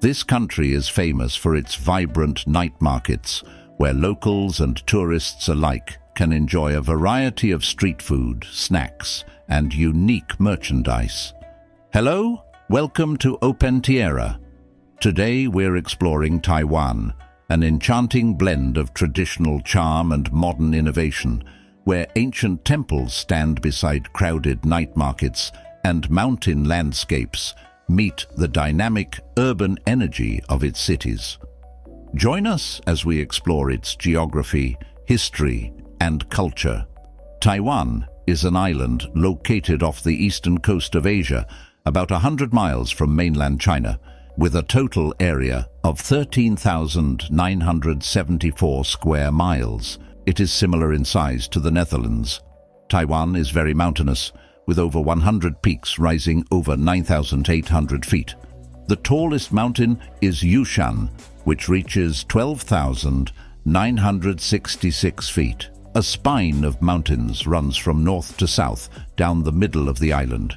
This country is famous for its vibrant night markets, where locals and tourists alike can enjoy a variety of street food, snacks, and unique merchandise. Hello, welcome to Open Tierra. Today we're exploring Taiwan, an enchanting blend of traditional charm and modern innovation, where ancient temples stand beside crowded night markets and mountain landscapes meet the dynamic urban energy of its cities. Join us as we explore its geography, history, and culture. Taiwan is an island located off the eastern coast of Asia, about 100 miles from mainland China, with a total area of 13,974 square miles. It is similar in size to the Netherlands. Taiwan is very mountainous, with over 100 peaks rising over 9,800 feet. The tallest mountain is Yushan, which reaches 12,966 feet. A spine of mountains runs from north to south down the middle of the island.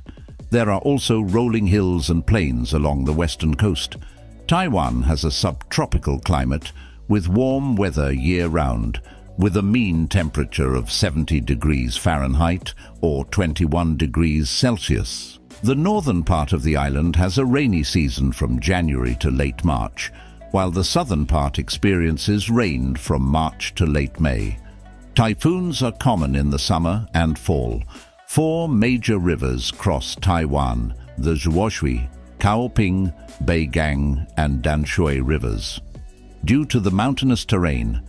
There are also rolling hills and plains along the western coast. Taiwan has a subtropical climate with warm weather year-round, with a mean temperature of 70 degrees Fahrenheit or 21 degrees Celsius. The northern part of the island has a rainy season from January to late March, while the southern part experiences rain from March to late May. Typhoons are common in the summer and fall. 4 major rivers cross Taiwan: the Zhuoshui, Kaoping, Beigang, and Danshui rivers. Due to the mountainous terrain,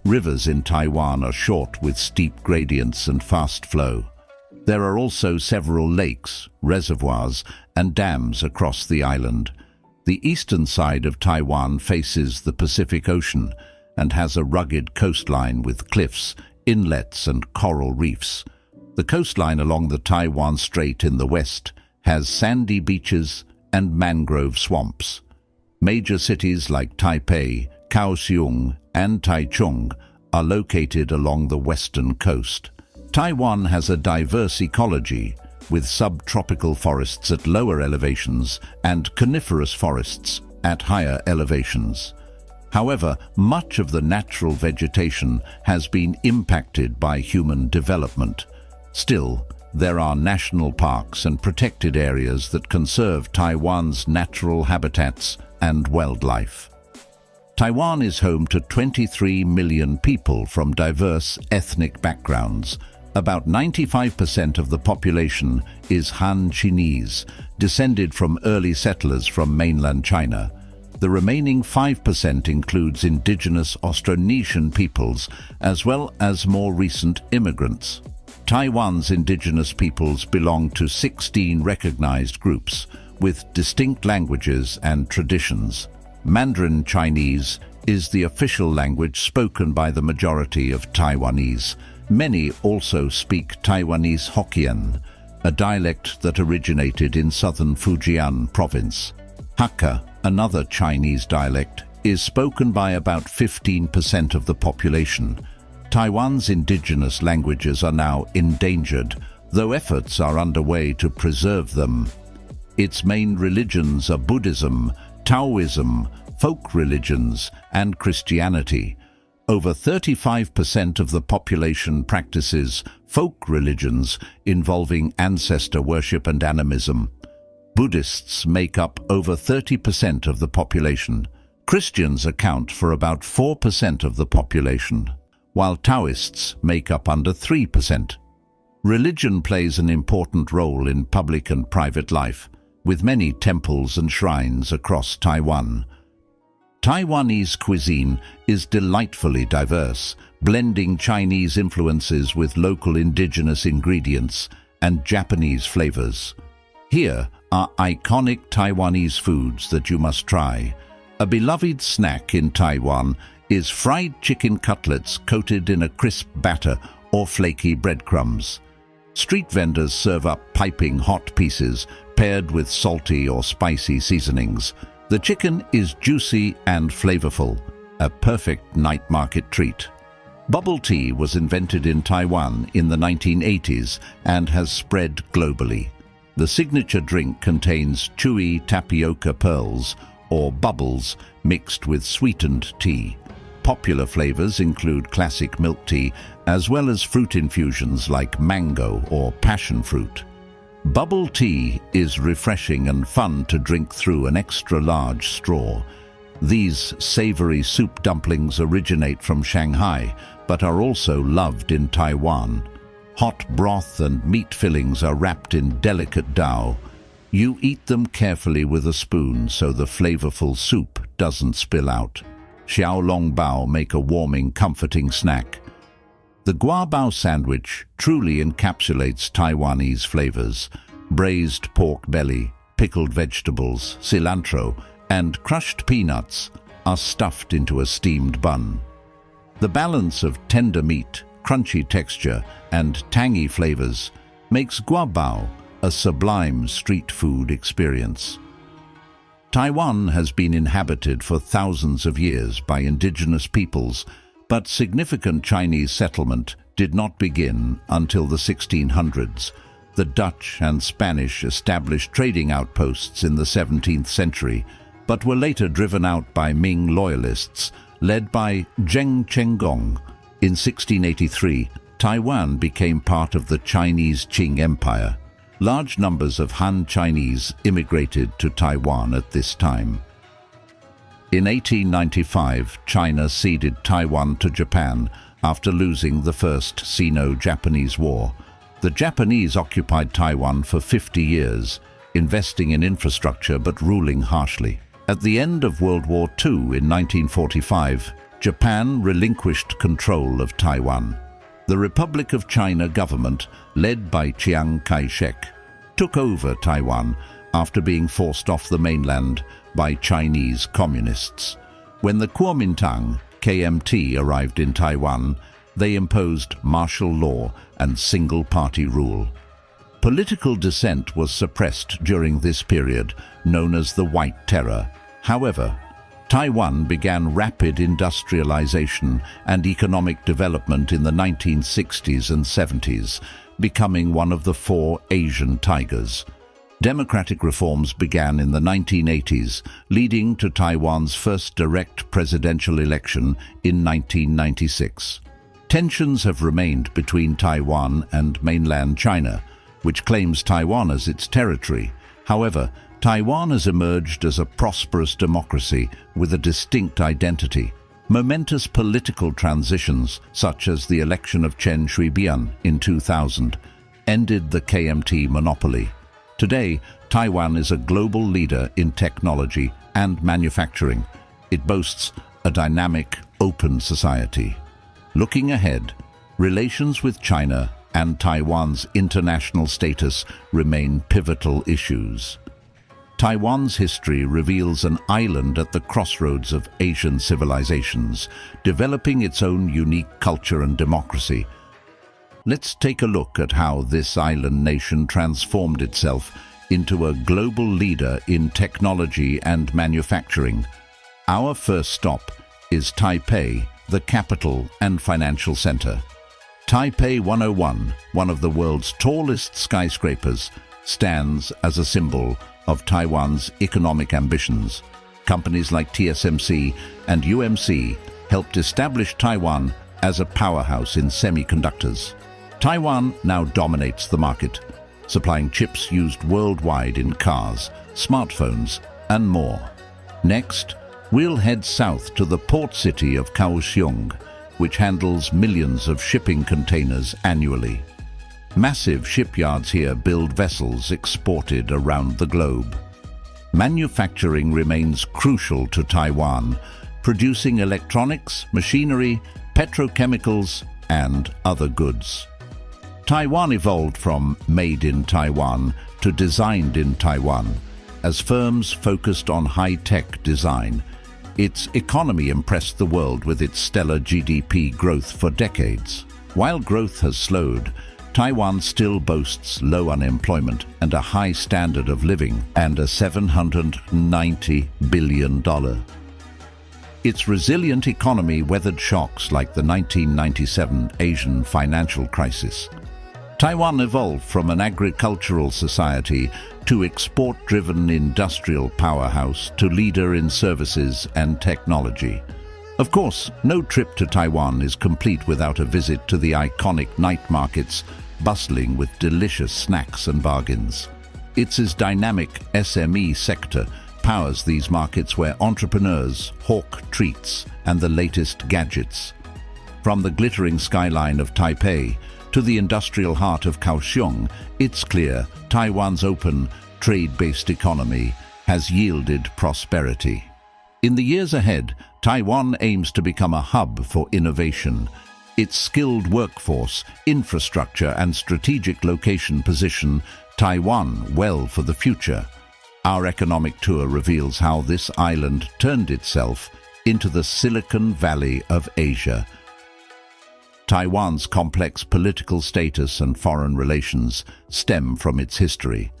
rivers in Taiwan are short with steep gradients and fast flow. There are also several lakes, reservoirs, and dams across the island. The eastern side of Taiwan faces the Pacific Ocean and has a rugged coastline with cliffs, inlets, and coral reefs. The coastline along the Taiwan Strait in the west has sandy beaches and mangrove swamps. Major cities like Taipei, Kaohsiung, and Taichung are located along the western coast. Taiwan has a diverse ecology, with subtropical forests at lower elevations and coniferous forests at higher elevations. However, much of the natural vegetation has been impacted by human development. Still, there are national parks and protected areas that conserve Taiwan's natural habitats and wildlife. Taiwan is home to 23 million people from diverse ethnic backgrounds. About 95% of the population is Han Chinese, descended from early settlers from mainland China. The remaining 5% includes indigenous Austronesian peoples, as well as more recent immigrants. Taiwan's indigenous peoples belong to 16 recognized groups, with distinct languages and traditions. Mandarin Chinese is the official language spoken by the majority of Taiwanese. Many also speak Taiwanese Hokkien, a dialect that originated in southern Fujian province. Hakka, another Chinese dialect, is spoken by about 15% of the population. Taiwan's indigenous languages are now endangered, though efforts are underway to preserve them. Its main religions are Buddhism, Taoism, folk religions, and Christianity. Over 35% of the population practices folk religions involving ancestor worship and animism. Buddhists make up over 30% of the population. Christians account for about 4% of the population, while Taoists make up under 3%. Religion plays an important role in public and private life, with many temples and shrines across Taiwan. Taiwanese cuisine is delightfully diverse, blending Chinese influences with local indigenous ingredients and Japanese flavors. Here are iconic Taiwanese foods that you must try. A beloved snack in Taiwan is fried chicken cutlets coated in a crisp batter or flaky breadcrumbs. Street vendors serve up piping hot pieces paired with salty or spicy seasonings. The chicken is juicy and flavorful, a perfect night market treat. Bubble tea was invented in Taiwan in the 1980s and has spread globally. The signature drink contains chewy tapioca pearls or bubbles mixed with sweetened tea. Popular flavors include classic milk tea as well as fruit infusions like mango or passion fruit. Bubble tea is refreshing and fun to drink through an extra large straw. These savory soup dumplings originate from Shanghai but are also loved in Taiwan. Hot broth and meat fillings are wrapped in delicate dough. You eat them carefully with a spoon so the flavorful soup doesn't spill out. Xiaolongbao make a warming, comforting snack. The guabao sandwich truly encapsulates Taiwanese flavors. Braised pork belly, pickled vegetables, cilantro, and crushed peanuts are stuffed into a steamed bun. The balance of tender meat, crunchy texture, and tangy flavors makes guabao a sublime street food experience. Taiwan has been inhabited for thousands of years by indigenous peoples, but significant Chinese settlement did not begin until the 1600s. The Dutch and Spanish established trading outposts in the 17th century, but were later driven out by Ming loyalists, led by Zheng Chenggong. In 1683, Taiwan became part of the Chinese Qing Empire. Large numbers of Han Chinese immigrated to Taiwan at this time. In 1895, China ceded Taiwan to Japan after losing the First Sino-Japanese War. The Japanese occupied Taiwan for 50 years, investing in infrastructure but ruling harshly. At the end of World War II in 1945, Japan relinquished control of Taiwan. The Republic of China government, led by Kai-Shek, took over Taiwan after being forced off the mainland by Chinese communists. When the Kuomintang, KMT, arrived in Taiwan, they imposed martial law and single-party rule. Political dissent was suppressed during this period, known as the White Terror. However, Taiwan began rapid industrialization and economic development in the 1960s and 70s, becoming one of the four Asian tigers. Democratic reforms began in the 1980s, leading to Taiwan's first direct presidential election in 1996. Tensions have remained between Taiwan and mainland China, which claims Taiwan as its territory. However, Taiwan has emerged as a prosperous democracy with a distinct identity. Momentous political transitions, such as the election of Chen Shui-bian in 2000, ended the KMT monopoly. Today, Taiwan is a global leader in technology and manufacturing. It boasts a dynamic, open society. Looking ahead, relations with China and Taiwan's international status remain pivotal issues. Taiwan's history reveals an island at the crossroads of Asian civilizations, developing its own unique culture and democracy. Let's take a look at how this island nation transformed itself into a global leader in technology and manufacturing. Our first stop is Taipei, the capital and financial center. Taipei 101, one of the world's tallest skyscrapers, stands as a symbol of Taiwan's economic ambitions. Companies like TSMC and UMC helped establish Taiwan as a powerhouse in semiconductors. Taiwan now dominates the market, supplying chips used worldwide in cars, smartphones, and more. Next, we'll head south to the port city of Kaohsiung, which handles millions of shipping containers annually. Massive shipyards here build vessels exported around the globe. Manufacturing remains crucial to Taiwan, producing electronics, machinery, petrochemicals, and other goods. Taiwan evolved from made in Taiwan to designed in Taiwan, as firms focused on high-tech design. Its economy impressed the world with its stellar GDP growth for decades. While growth has slowed, Taiwan still boasts low unemployment and a high standard of living, and a $790 billion. Its resilient economy weathered shocks like the 1997 Asian financial crisis. Taiwan evolved from an agricultural society to export-driven industrial powerhouse to leader in services and technology. Of course, no trip to Taiwan is complete without a visit to the iconic night markets, bustling with delicious snacks and bargains. Its dynamic SME sector powers these markets where entrepreneurs hawk treats and the latest gadgets. From the glittering skyline of Taipei to the industrial heart of Kaohsiung, it's clear Taiwan's open, trade-based economy has yielded prosperity. In the years ahead, Taiwan aims to become a hub for innovation. Its skilled workforce, infrastructure and strategic location position Taiwan well for the future. Our economic tour reveals how this island turned itself into the Silicon Valley of Asia. Taiwan's complex political status and foreign relations stem from its history.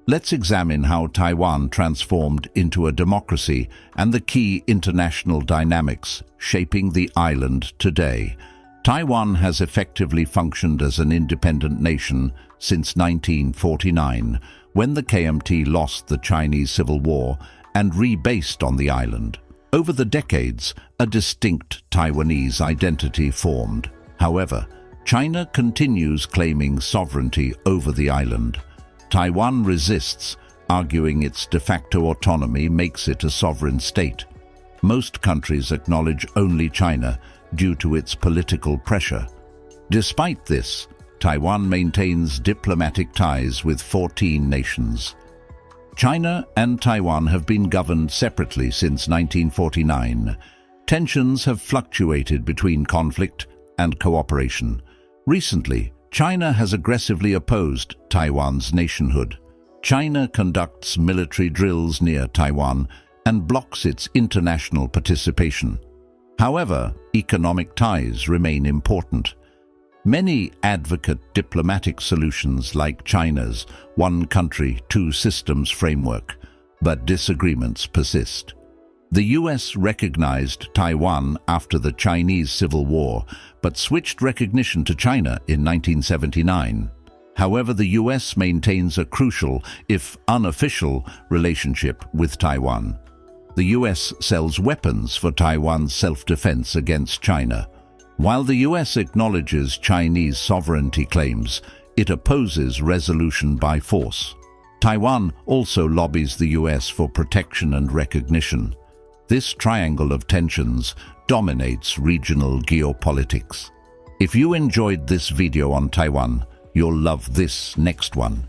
Let's examine how Taiwan transformed into a democracy and the key international dynamics shaping the island today. Taiwan has effectively functioned as an independent nation since 1949, when the KMT lost the Chinese Civil War and rebased on the island. Over the decades, a distinct Taiwanese identity formed. However, China continues claiming sovereignty over the island. Taiwan resists, arguing its de facto autonomy makes it a sovereign state. Most countries acknowledge only China due to its political pressure. Despite this, Taiwan maintains diplomatic ties with 14 nations. China and Taiwan have been governed separately since 1949. Tensions have fluctuated between conflict and cooperation. Recently, China has aggressively opposed Taiwan's nationhood. China conducts military drills near Taiwan and blocks its international participation. However, economic ties remain important. Many advocate diplomatic solutions like China's one country, two systems framework, but disagreements persist. The US recognized Taiwan after the Chinese Civil War, but switched recognition to China in 1979. However, the US maintains a crucial, if unofficial, relationship with Taiwan. The US sells weapons for Taiwan's self-defense against China. While the US acknowledges Chinese sovereignty claims, it opposes resolution by force. Taiwan also lobbies the US for protection and recognition. This triangle of tensions dominates regional geopolitics. If you enjoyed this video on Taiwan, you'll love this next one.